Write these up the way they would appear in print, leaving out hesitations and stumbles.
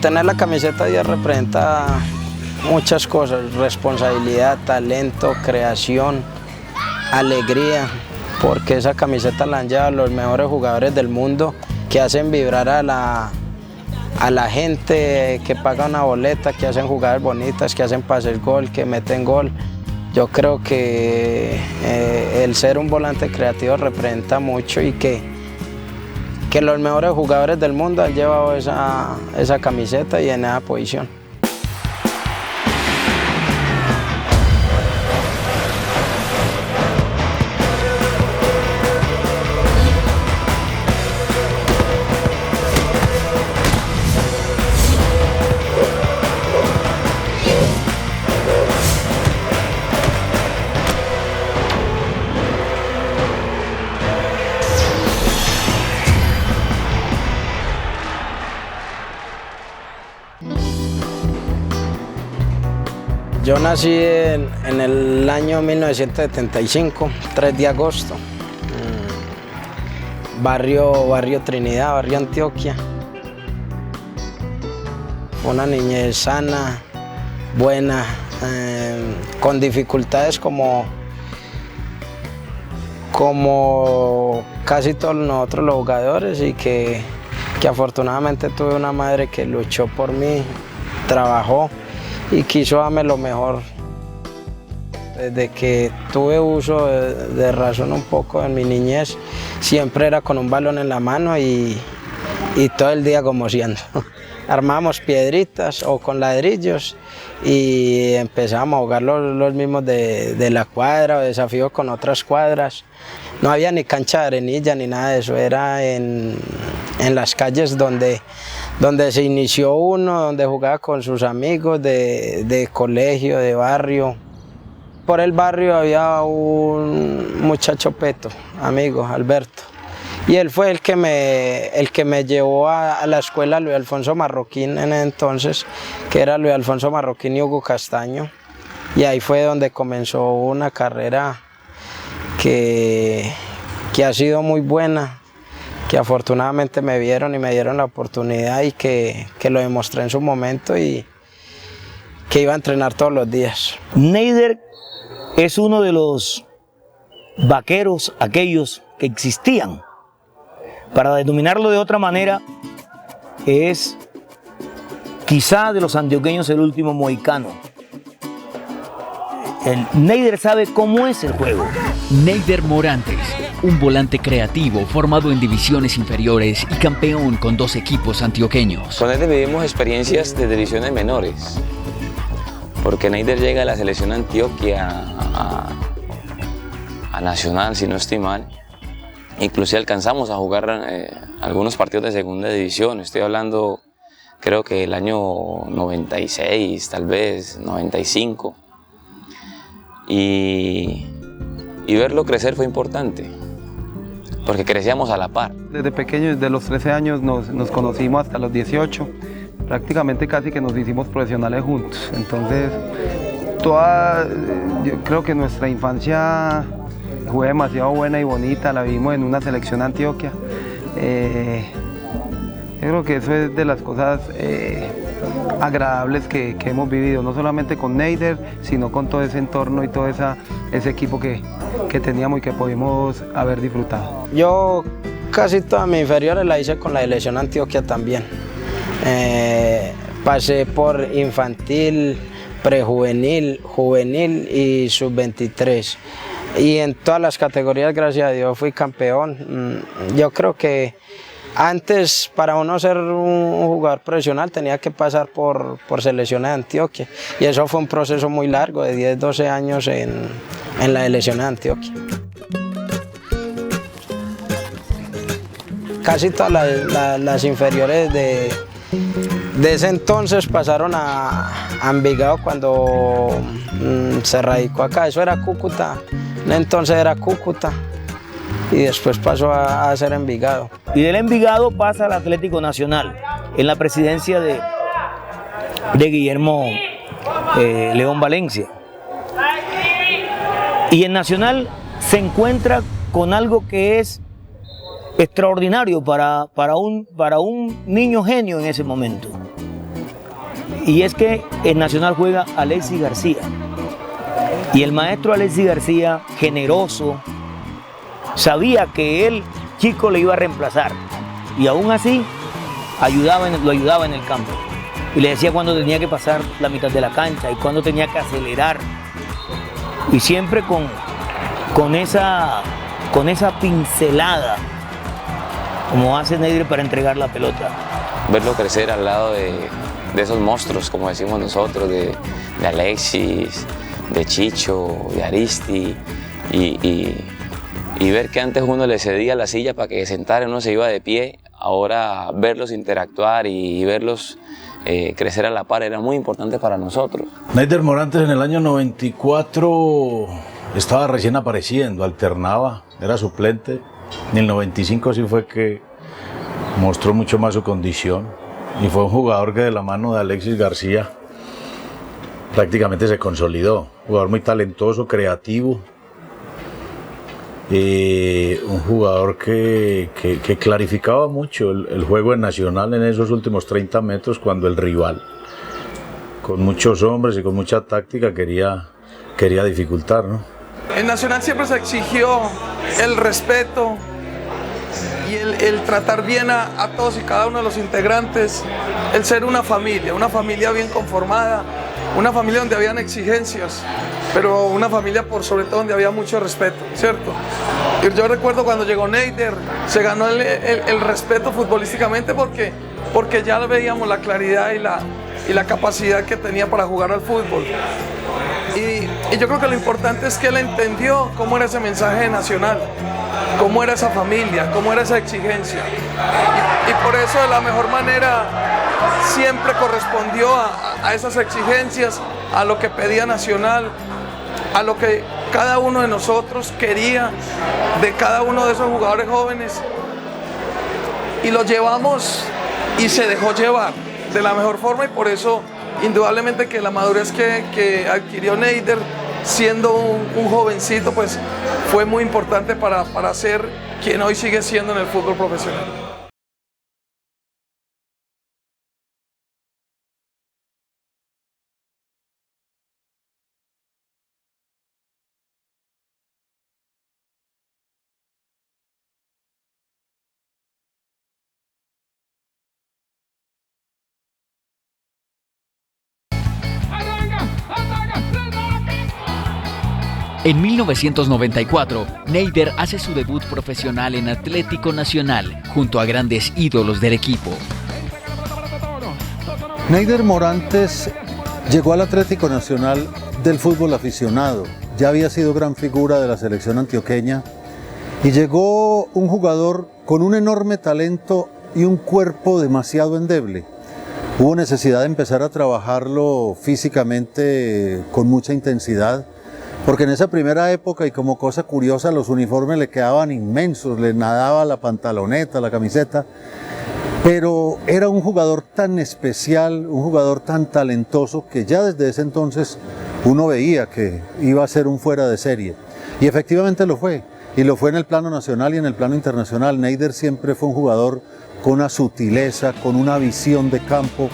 Tener la camiseta 10 representa muchas cosas: responsabilidad, talento, creación, alegría, porque esa camiseta la han llevado los mejores jugadores del mundo que hacen vibrar a la gente, que paga una boleta, que hacen jugadas bonitas, que hacen pases gol, que meten gol. Yo creo que el ser un volante creativo representa mucho y que los mejores jugadores del mundo han llevado esa camiseta y en esa posición. Yo nací en el año 1975, 3 de agosto, barrio Trinidad, barrio Antioquia. Una niñez sana, buena, con dificultades como casi todos nosotros los jugadores, y que afortunadamente tuve una madre que luchó por mí, trabajó y quiso darme lo mejor. Desde que tuve uso de razón un poco en mi niñez, siempre era con un balón en la mano y todo el día gomosiendo. Armábamos piedritas o con ladrillos y empezábamos a jugar los mismos de la cuadra o desafíos con otras cuadras. No había ni cancha de arenilla ni nada de eso, era en las calles donde se inició uno, donde jugaba con sus amigos de colegio, de barrio. Por el barrio había un muchacho peto, amigo, Alberto, y él fue el que me llevó a la escuela Luis Alfonso Marroquín en entonces, que era Luis Alfonso Marroquín y Hugo Castaño, y ahí fue donde comenzó una carrera que ha sido muy buena, que afortunadamente me vieron y me dieron la oportunidad y que lo demostré en su momento y que iba a entrenar todos los días. Neider es uno de los vaqueros, aquellos que existían. Para denominarlo de otra manera, es quizá de los antioqueños el último mohicano. El Neider sabe cómo es el juego. Neider Morantes, un volante creativo formado en divisiones inferiores y campeón con 2 equipos antioqueños. Con él vivimos experiencias de divisiones menores, porque Neider llega a la selección Antioquia, a Nacional, si no estoy mal. Inclusive alcanzamos a jugar algunos partidos de segunda división. Estoy hablando, creo que el año 96, tal vez, 95. Y verlo crecer fue importante, porque crecíamos a la par. Desde pequeños, desde los 13 años nos conocimos hasta los 18, prácticamente casi que nos hicimos profesionales juntos. Entonces, yo creo que nuestra infancia fue demasiado buena y bonita, la vivimos en una selección Antioquia. Yo creo que eso es de las cosas agradables que hemos vivido, no solamente con Neider, sino con todo ese entorno y todo ese equipo que teníamos y que pudimos haber disfrutado. Yo casi todas mis inferiores la hice con la selección Antioquia también. Pasé por infantil, prejuvenil, juvenil y sub-23. Y en todas las categorías, gracias a Dios, fui campeón. Yo creo que antes, para uno ser un jugador profesional, tenía que pasar por selecciones de Antioquia. Y eso fue un proceso muy largo, de 10, 12 años en la selección de Antioquia. Casi todas las inferiores de ese entonces pasaron a Envigado cuando se radicó acá. Eso era Cúcuta, entonces era Cúcuta. Y después pasó a ser Envigado. Y del Envigado pasa al Atlético Nacional, en la presidencia de Guillermo León Valencia. Y en Nacional se encuentra con algo que es extraordinario para un niño genio en ese momento. Y es que el Nacional juega Alexis García. Y el maestro Alexis García, generoso, sabía que el chico le iba a reemplazar. Y aún así, lo ayudaba en el campo. Y le decía cuándo tenía que pasar la mitad de la cancha y cuándo tenía que acelerar. Y siempre con esa pincelada, como hace Neider para entregar la pelota. Verlo crecer al lado de esos monstruos, como decimos nosotros, de Alexis, de Chicho, de Aristi, y ver que antes uno le cedía la silla para que se sentara, uno se iba de pie, ahora verlos interactuar y verlos crecer a la par era muy importante para nosotros. Neider Morantes en el año 94 estaba recién apareciendo, alternaba, era suplente. En el 95 sí fue que mostró mucho más su condición y fue un jugador que de la mano de Alexis García prácticamente se consolidó. Jugador muy talentoso, creativo, un jugador que clarificaba mucho el juego en Nacional en esos últimos 30 metros cuando el rival, con muchos hombres y con mucha táctica, quería dificultar, ¿no? En Nacional siempre se exigió el respeto y el tratar bien a todos y cada uno de los integrantes, el ser una familia bien conformada, una familia donde habían exigencias, pero una familia por sobre todo donde había mucho respeto, ¿cierto? Y yo recuerdo cuando llegó Neider, se ganó el respeto futbolísticamente porque ya veíamos la claridad y la capacidad que tenía para jugar al fútbol. Y yo creo que lo importante es que él entendió cómo era ese mensaje nacional, cómo era esa familia, cómo era esa exigencia. Y por eso de la mejor manera siempre correspondió a esas exigencias, a lo que pedía Nacional, a lo que cada uno de nosotros quería de cada uno de esos jugadores jóvenes. Y lo llevamos y se dejó llevar de la mejor forma, y por eso indudablemente que la madurez que adquirió Neider siendo un jovencito, pues fue muy importante para ser quien hoy sigue siendo en el fútbol profesional. En 1994, Neider hace su debut profesional en Atlético Nacional, junto a grandes ídolos del equipo. Neider Morantes llegó al Atlético Nacional del fútbol aficionado. Ya había sido gran figura de la selección antioqueña y llegó un jugador con un enorme talento y un cuerpo demasiado endeble. Hubo necesidad de empezar a trabajarlo físicamente con mucha intensidad, porque en esa primera época, y como cosa curiosa, los uniformes le quedaban inmensos, le nadaba la pantaloneta, la camiseta, pero era un jugador tan especial, un jugador tan talentoso, que ya desde ese entonces uno veía que iba a ser un fuera de serie. Y efectivamente lo fue, y lo fue en el plano nacional y en el plano internacional. Neider siempre fue un jugador con una sutileza, con una visión de campo,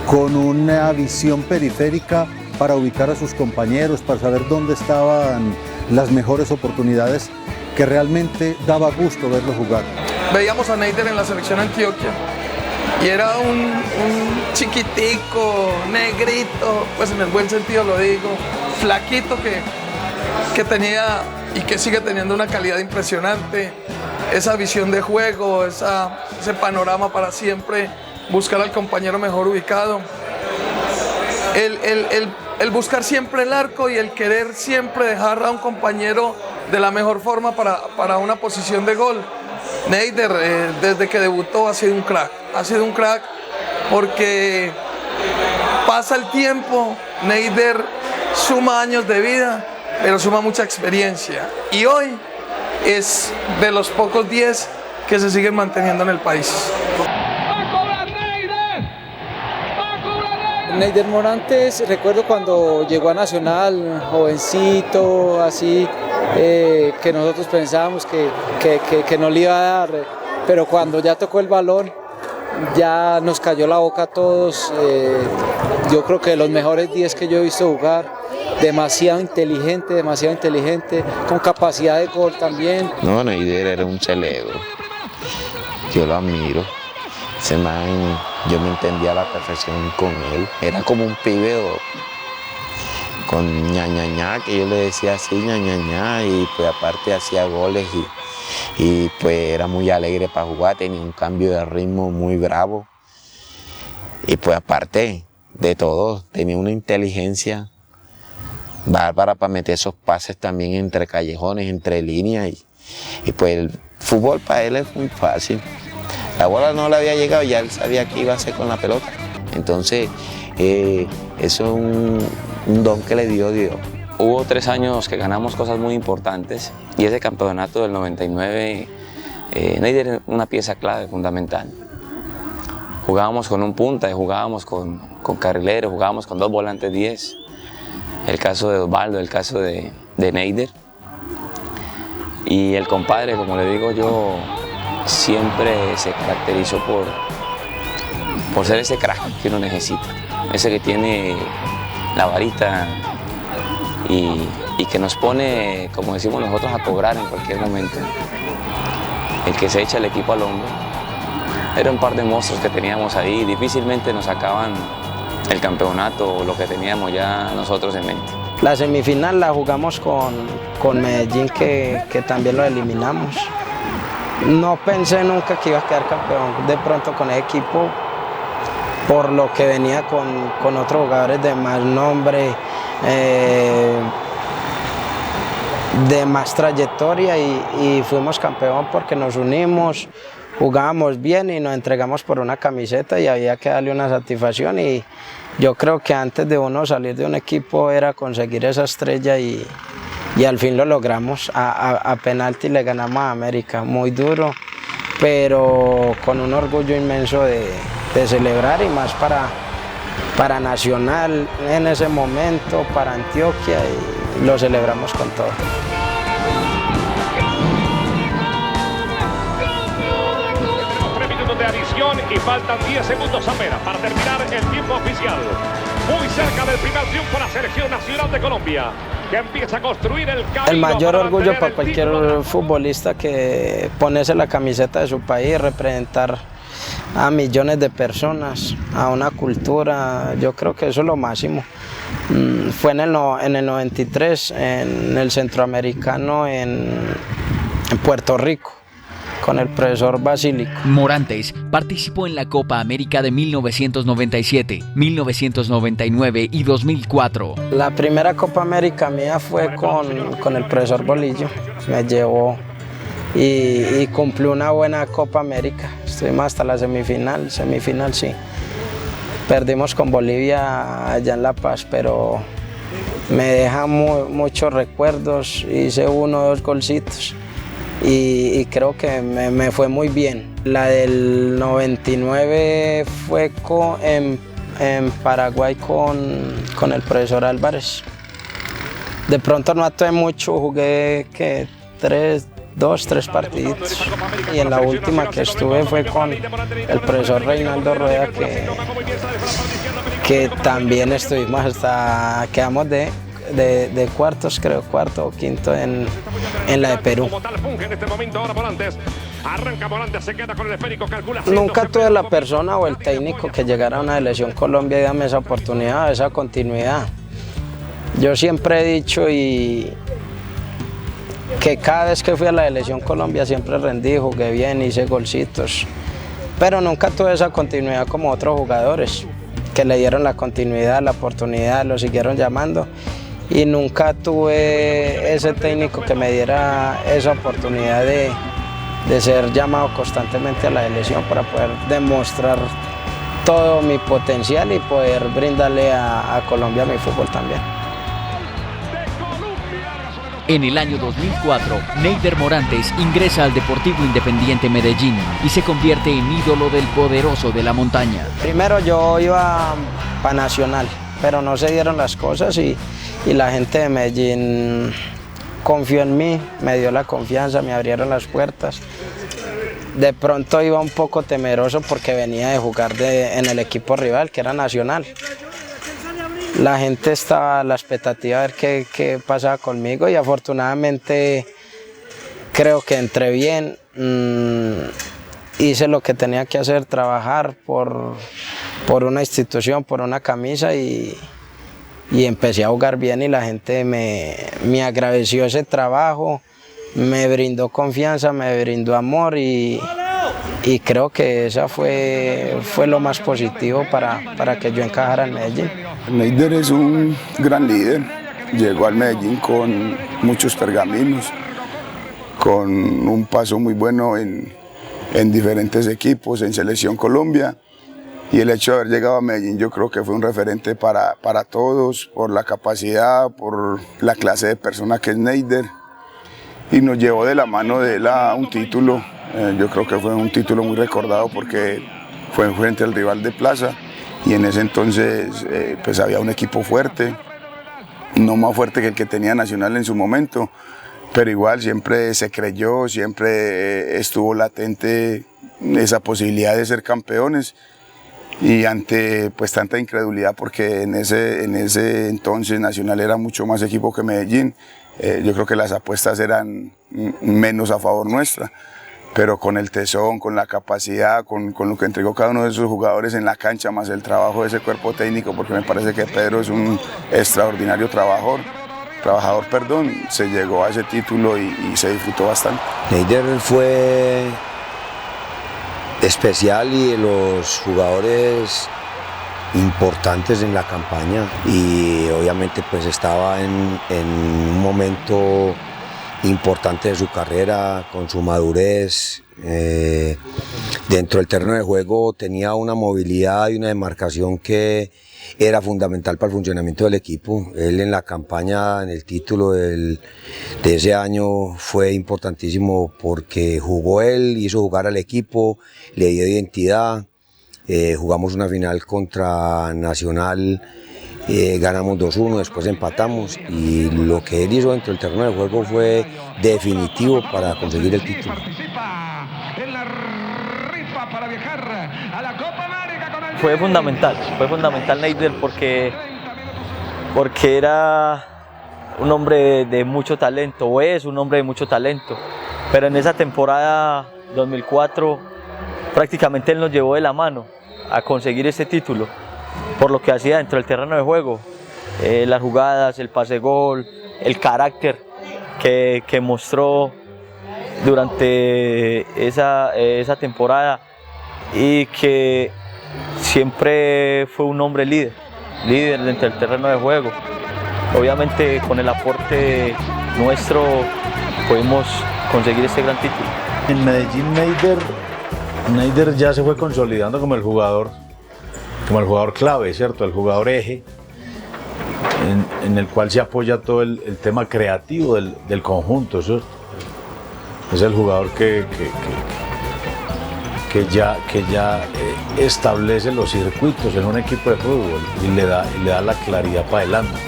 con una visión periférica para ubicar a sus compañeros, para saber dónde estaban las mejores oportunidades, que realmente daba gusto verlo jugar. Veíamos a Neider en la selección Antioquia y era un chiquitico, negrito, pues en el buen sentido lo digo, flaquito, que tenía y que sigue teniendo una calidad impresionante, esa visión de juego, ese panorama para siempre buscar al compañero mejor ubicado. El buscar siempre el arco y el querer siempre dejar a un compañero de la mejor forma para una posición de gol. Neider, desde que debutó, ha sido un crack porque pasa el tiempo, Neider suma años de vida, pero suma mucha experiencia, y hoy es de los pocos 10 que se siguen manteniendo en el país. Neider Morantes, recuerdo cuando llegó a Nacional, jovencito, así, que nosotros pensábamos que no le iba a dar pero cuando ya tocó el balón, ya nos cayó la boca a todos. Yo creo que de los mejores 10 que yo he visto jugar, demasiado inteligente, con capacidad de gol también. No, Neider era un cerebro, yo lo admiro. Ese man, yo me entendía a la perfección con él, era como un pibe con ña, que yo le decía así, ña, y pues aparte hacía goles y pues era muy alegre para jugar, tenía un cambio de ritmo muy bravo y pues aparte de todo, tenía una inteligencia bárbara para meter esos pases también entre callejones, entre líneas y pues el fútbol para él es muy fácil. La bola no le había llegado, ya él sabía qué iba a hacer con la pelota, entonces eso es un don que le dio Dios. Hubo 3 años que ganamos cosas muy importantes y ese campeonato del 99, Neider era una pieza clave, fundamental. Jugábamos con un punta, jugábamos con carrilero, jugábamos con 2 volantes 10. El caso de Osvaldo, el caso de Neider. Y el compadre, como le digo yo, siempre se caracterizó por ser ese crack que uno necesita. Ese que tiene la varita y que nos pone, como decimos nosotros, a cobrar en cualquier momento. El que se echa el equipo al hombro. Era un par de monstruos que teníamos ahí, difícilmente nos sacaban el campeonato o lo que teníamos ya nosotros en mente. La semifinal la jugamos con Medellín, que también lo eliminamos. No pensé nunca que iba a quedar campeón de pronto con el equipo, por lo que venía con otros jugadores de más nombre, de más trayectoria y fuimos campeón porque nos unimos, jugábamos bien y nos entregamos por una camiseta y había que darle una satisfacción y yo creo que antes de uno salir de un equipo era conseguir esa estrella y al fin lo logramos. A penalti le ganamos a América, muy duro, pero con un orgullo inmenso de celebrar y más para Nacional en ese momento, para Antioquia y lo celebramos con todo. De adición y faltan 10 segundos apenas para terminar el tiempo oficial. Muy cerca del primer triunfo la selección nacional de Colombia, que empieza a construir el camino. El mayor orgullo para cualquier futbolista que ponerse la camiseta de su país, representar a millones de personas, a una cultura, yo creo que eso es lo máximo. Fue en el 93, en el Centroamericano, en Puerto Rico, con el profesor Basílico. Morantes participó en la Copa América de 1997, 1999 y 2004. La primera Copa América mía fue con el profesor Bolillo, me llevó y cumplió una buena Copa América. Estuvimos hasta la semifinal sí. Perdimos con Bolivia allá en La Paz, pero me deja muchos recuerdos, hice 1 o 2 golcitos. Y creo que me fue muy bien. La del 99 fue en Paraguay con el profesor Álvarez. De pronto no actué mucho, jugué 2, 3 partiditos. Y en la última que estuve fue con el profesor Reinaldo Rueda, que también estuvimos hasta, quedamos de cuartos, creo, cuarto o quinto en la de Perú. Nunca tuve la persona o el técnico que llegara a una selección Colombia y dame esa oportunidad, esa continuidad. Yo siempre he dicho y que cada vez que fui a la selección Colombia siempre rendí, jugué bien, hice golcitos, pero nunca tuve esa continuidad como otros jugadores que le dieron la continuidad, la oportunidad, lo siguieron llamando. Y nunca tuve ese técnico que me diera esa oportunidad de ser llamado constantemente a la selección para poder demostrar todo mi potencial y poder brindarle a Colombia mi fútbol también. En el año 2004, Neider Morantes ingresa al Deportivo Independiente Medellín y se convierte en ídolo del poderoso de la montaña. Primero yo iba para Nacional, pero no se dieron las cosas y la gente de Medellín confió en mí, me dio la confianza, me abrieron las puertas. de pronto iba un poco temeroso porque venía de jugar en el equipo rival, que era Nacional. La gente estaba a la expectativa de ver qué pasaba conmigo y afortunadamente creo que entré bien, hice lo que tenía que hacer, trabajar por una institución, por una camisa y empecé a jugar bien y la gente me agradeció ese trabajo, me brindó confianza, me brindó amor y creo que esa fue lo más positivo para que yo encajara en Medellín. Neider es un gran líder, llegó al Medellín con muchos pergaminos, con un paso muy bueno en diferentes equipos, en Selección Colombia, y el hecho de haber llegado a Medellín yo creo que fue un referente para todos, por la capacidad, por la clase de persona que es Neider, y nos llevó de la mano de él a un título. Yo creo que fue un título muy recordado porque fue frente al rival de Plaza y en ese entonces pues había un equipo fuerte, no más fuerte que el que tenía Nacional en su momento, pero igual siempre se creyó, siempre estuvo latente esa posibilidad de ser campeones y ante pues tanta incredulidad porque en ese entonces Nacional era mucho más equipo que Medellín, yo creo que las apuestas eran menos a favor nuestra. Pero con el tesón, con la capacidad, con lo que entregó cada uno de esos jugadores en la cancha, más el trabajo de ese cuerpo técnico, porque me parece que Pedro es un extraordinario trabajador, se llegó a ese título y se disfrutó bastante. Neider fue especial y de los jugadores importantes en la campaña y obviamente pues estaba en un momento importante de su carrera, con su madurez, dentro del terreno de juego tenía una movilidad y una demarcación que era fundamental para el funcionamiento del equipo. Él en la campaña, en el título de ese año fue importantísimo porque jugó él, hizo jugar al equipo, le dio identidad, jugamos una final contra Nacional, ganamos 2-1, después empatamos y lo que él hizo dentro del terreno de juego fue definitivo para conseguir el título. Fue fundamental Neider porque era un hombre de mucho talento, o es un hombre de mucho talento, pero en esa temporada 2004 prácticamente él nos llevó de la mano a conseguir ese título. Por lo que hacía dentro del terreno de juego, las jugadas, el pase gol, el carácter que mostró durante esa temporada y que siempre fue un hombre líder dentro del terreno de juego. Obviamente con el aporte nuestro pudimos conseguir este gran título. En Medellín Neider ya se fue consolidando como el jugador clave, ¿cierto? El jugador eje, en el cual se apoya todo el tema creativo del conjunto. Eso es el jugador que ya establece los circuitos en un equipo de fútbol y le da la claridad para adelante.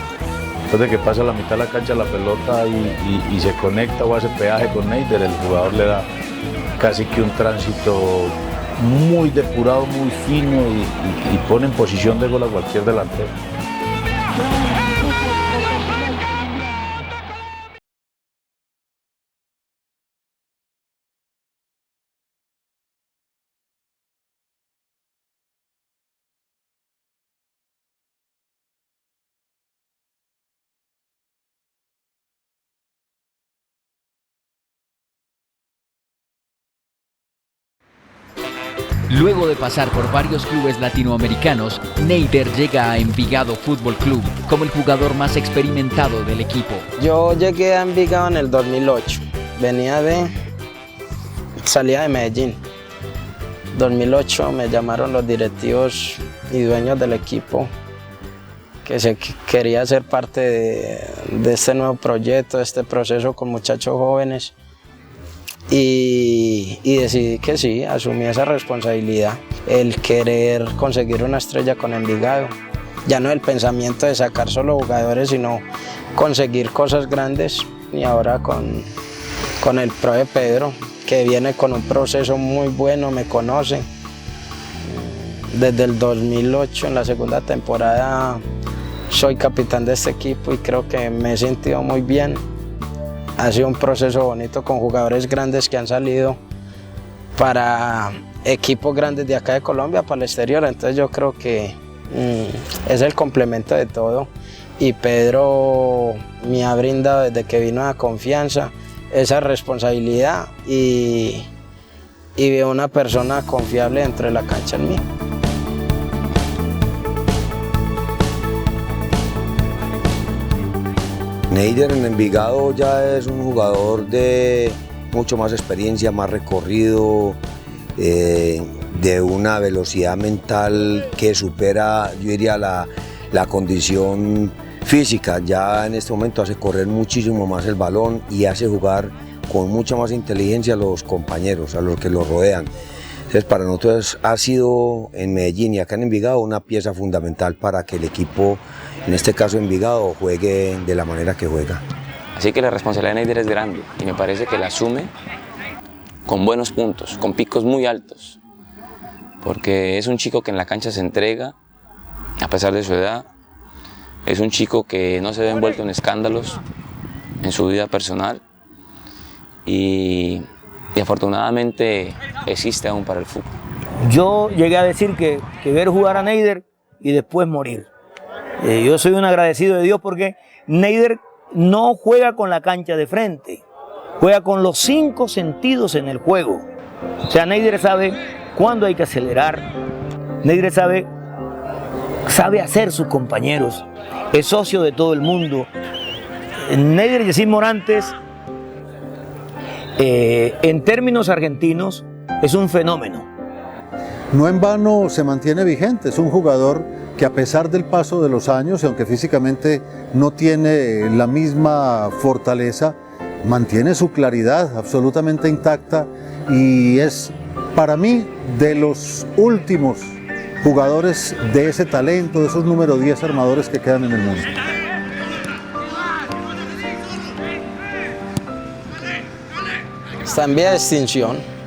Después de que pasa la mitad de la cancha la pelota y se conecta o hace peaje con Neider, el jugador le da casi que un tránsito muy depurado, muy fino y pone en posición de gol a cualquier delantero. Luego de pasar por varios clubes latinoamericanos, Neider llega a Envigado Fútbol Club como el jugador más experimentado del equipo. Yo llegué a Envigado en el 2008, salía de Medellín. 2008 me llamaron los directivos y dueños del equipo que quería ser parte de este nuevo proyecto, de este proceso con muchachos jóvenes. Y decidí que sí, asumí esa responsabilidad, el querer conseguir una estrella con Envigado. Ya no el pensamiento de sacar solo jugadores, sino conseguir cosas grandes. Y ahora con con el profe Pedro, que viene con un proceso muy bueno, me conoce. Desde el 2008, en la segunda temporada, soy capitán de este equipo y creo que me he sentido muy bien. Ha sido un proceso bonito con jugadores grandes que han salido para equipos grandes de acá de Colombia, para el exterior. Entonces yo creo que es el complemento de todo. Y Pedro me ha brindado desde que vino la confianza, esa responsabilidad y veo una persona confiable dentro de la cancha en mí. Neider en Envigado ya es un jugador de mucho más experiencia, más recorrido, de una velocidad mental que supera, yo diría, la condición física. Ya en este momento hace correr muchísimo más el balón y hace jugar con mucha más inteligencia a los compañeros, a los que lo rodean. Entonces para nosotros ha sido en Medellín y acá en Envigado una pieza fundamental para que el equipo, en este caso Envigado, juegue de la manera que juega. Así que la responsabilidad de Neider es grande y me parece que la asume con buenos puntos, con picos muy altos, porque es un chico que en la cancha se entrega a pesar de su edad, es un chico que no se ve envuelto en escándalos en su vida personal y afortunadamente existe aún para el fútbol. Yo llegué a decir que ver jugar a Neider y después morir. Yo soy un agradecido de Dios porque Neider no juega con la cancha de frente, juega con los 5 sentidos en el juego. O sea, Neider sabe cuándo hay que acelerar, Neider sabe hacer sus compañeros, es socio de todo el mundo. Neider Yesid Morantes, en términos argentinos, es un fenómeno. No en vano se mantiene vigente, es un jugador que a pesar del paso de los años, y aunque físicamente no tiene la misma fortaleza, mantiene su claridad absolutamente intacta y es para mí de los últimos jugadores de ese talento, de esos número 10 armadores que quedan en el mundo. Está en vía de extinción.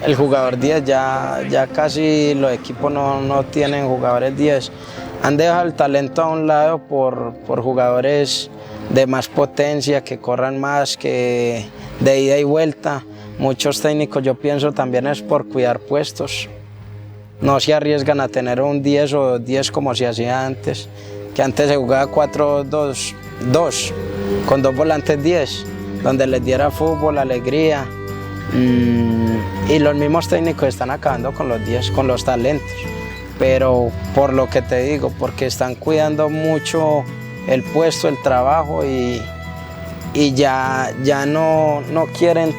El jugador 10 ya casi los equipos no tienen jugadores 10. Han dejado el talento a un lado por jugadores de más potencia, que corran más, que de ida y vuelta. Muchos técnicos, yo pienso, también es por cuidar puestos. No se arriesgan a tener un 10 o 10 como se hacía antes, que antes se jugaba 4-2-2, con 2 volantes 10, donde les diera fútbol, alegría. Y los mismos técnicos están acabando con los 10, con los talentos. Pero por lo que te digo, porque están cuidando mucho el puesto, el trabajo y ya no quieren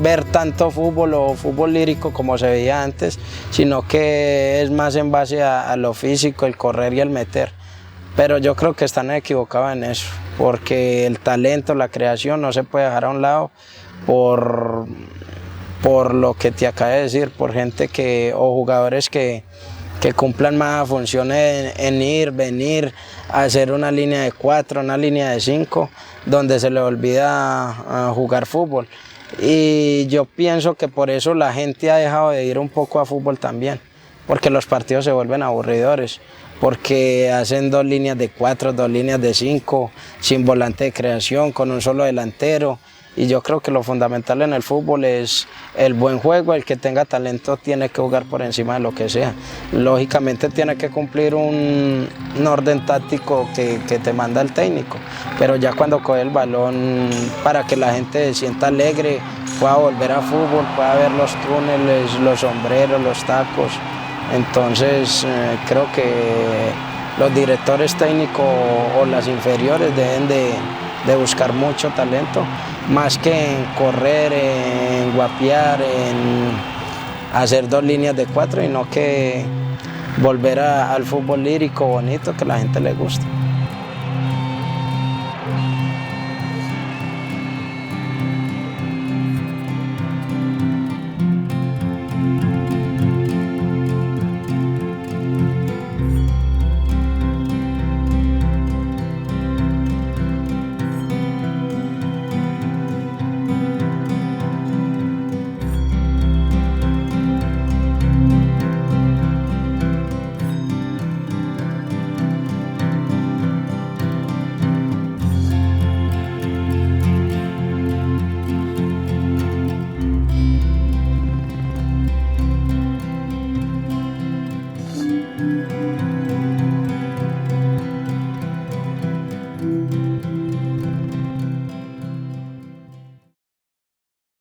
ver tanto fútbol o fútbol lírico como se veía antes, sino que es más en base a lo físico, el correr y el meter. Pero yo creo que están equivocados en eso, porque el talento, la creación no se puede dejar a un lado por lo que te acabo de decir, por gente o jugadores que cumplan más funciones en ir, venir, hacer una línea de 4, una línea de 5, donde se le olvida jugar fútbol. Y yo pienso que por eso la gente ha dejado de ir un poco a fútbol también, porque los partidos se vuelven aburridores, porque hacen 2 líneas de 4, 2 líneas de 5, sin volante de creación, con un solo delantero. Y yo creo que lo fundamental en el fútbol es el buen juego, el que tenga talento tiene que jugar por encima de lo que sea. Lógicamente tiene que cumplir un orden táctico que te manda el técnico, pero ya cuando coge el balón, para que la gente se sienta alegre, pueda volver a fútbol, pueda ver los túneles, los sombreros, los tacos. Entonces creo que los directores técnicos o las inferiores deben de buscar mucho talento, más que en correr, en guapear, en hacer 2 líneas de 4, y no que volver al fútbol lírico bonito que a la gente le gusta.